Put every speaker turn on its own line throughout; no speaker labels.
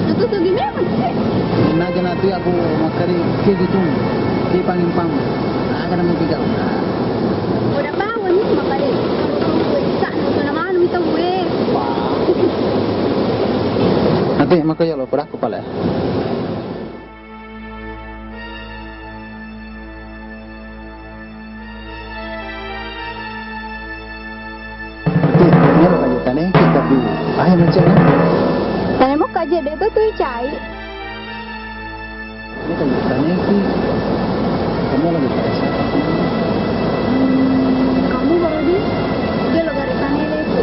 Natutugi memang.
Naga nanti aku makari ke gitu, ke pangimpang. Akan namun tiga.
Udah bawon makanya bisa nuto naman minta gue.
Nanti makanya lo pernah kepala. Nanti lo kayu tane kita bi. Ayo mencari.
Tanya mo kaje dito tuh cai.
Ini kayu tane ki. Kamu lagi pada siapa?
Kamu baru dia lo garis tanya itu.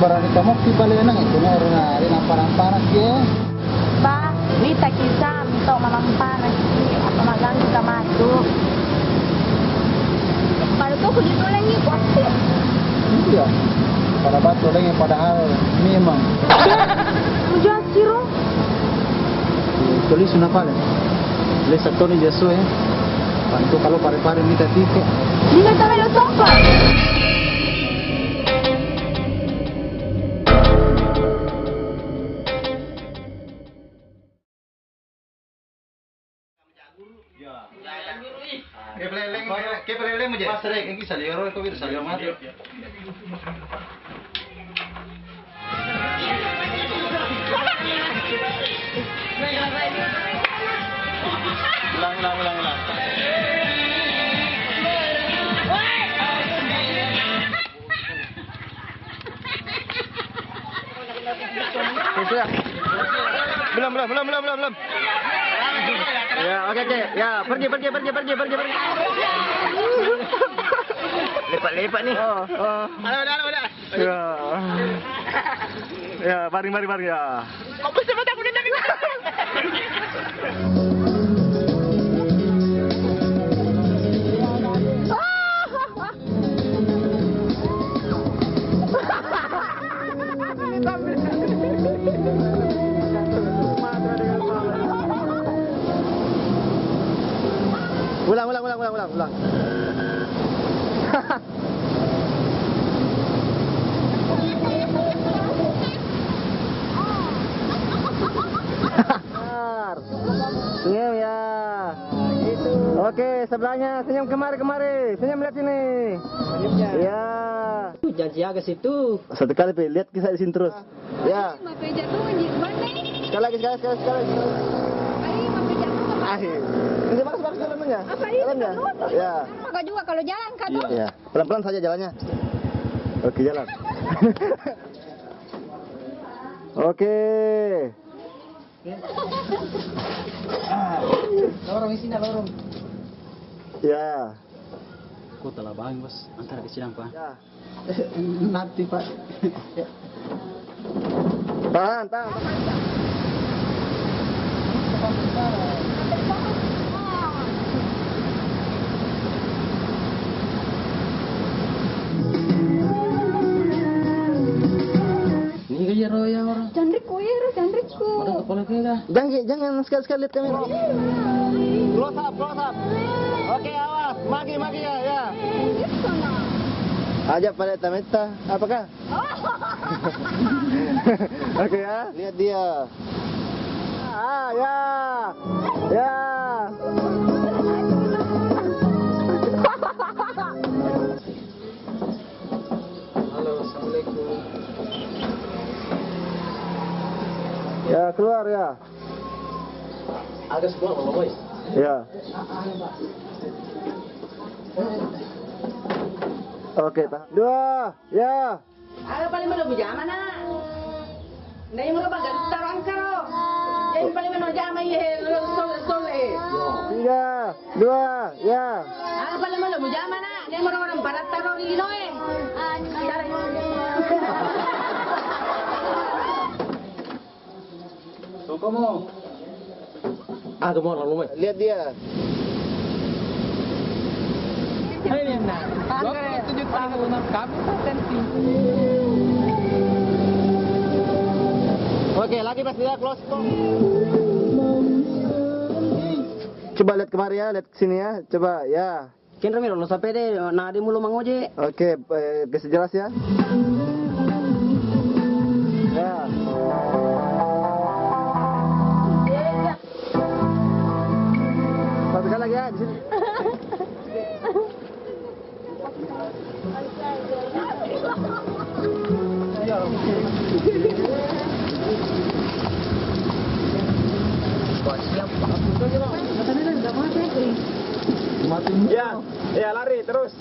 barang kamu ki balik nang itu na rin parang ya.
Ba, mita kita minta malampar apa magang kita masuk. Kalau tuh kudu lagi pasti.
Iya. Pada batu lagi padahal memang.
Udah siro.
Tulis una pale. Le sattoni gesso Pantu kalau pare-pare minta tiket.
Di nggak tahu lo sofa.
Kayak peleleng aja. Mas rek, ini salioro itu bisa salioro mati. Ulang. Sudah. Belum. Ya, oke. Ya, pergi. Lepak nih. Oh. Ada. Ya, baring ya. Apa sih mata aku tadi? Ulang. Senyum ya. Gitu. Oke, sebelahnya senyum kemari. Senyum lihat sini. Senyumnya. Ya.
Janji ke situ.
Satu kali lihat kisah di sini terus. Ya.
Mape jatuh di mana?
Sekali lagi.
Ayo mape jatuh.
Akhir. Ini bagus dalamnya.
Apa ini?
Dalamnya. Ya.
Maka juga kalau jalan kan.
Ya. Pelan-pelan saja jalannya. Oke, jalan. Oke.
Lorong isinya lorong.
Ya.
Kota lah bang bos, antara di sidang pak.
Ya.
Nanti pak.
Tahan.
Ini kayak roya orang.
Candriku.
Orang kepala kita.
Jangan sekali-sekali lihat kamera. Close up. Oke, awas. Magi ya. Aja pada tameta. Apakah? Oke ya. Lihat dia. Ya.
Halo, assalamualaikum.
Ya, keluar ya.
Agak sebuah loh boy.
Ya. Oke, tahan. 2, ya.
Ada paling mana bujama na? Nai mo ba gantaran karo? Yang paling mana jama ye sol.
3, 2, ya.
Ada paling mana bujama na? Nai mo orang barat taro di Illinois.
Kamu. Kamu orang lumai.
Lihat dia.
Ini nah. 27 tahun kami patensi.
Oke, lagi pas dia close kok. Coba lihat kemari ya, lihat sini ya. Coba ya.
Ken Ramiro lo sampai deh, nah di mulu mangoje.
Oke, kasih jelas ya. Ya. Satu kali lagi ya di sini. Ya, lari terus.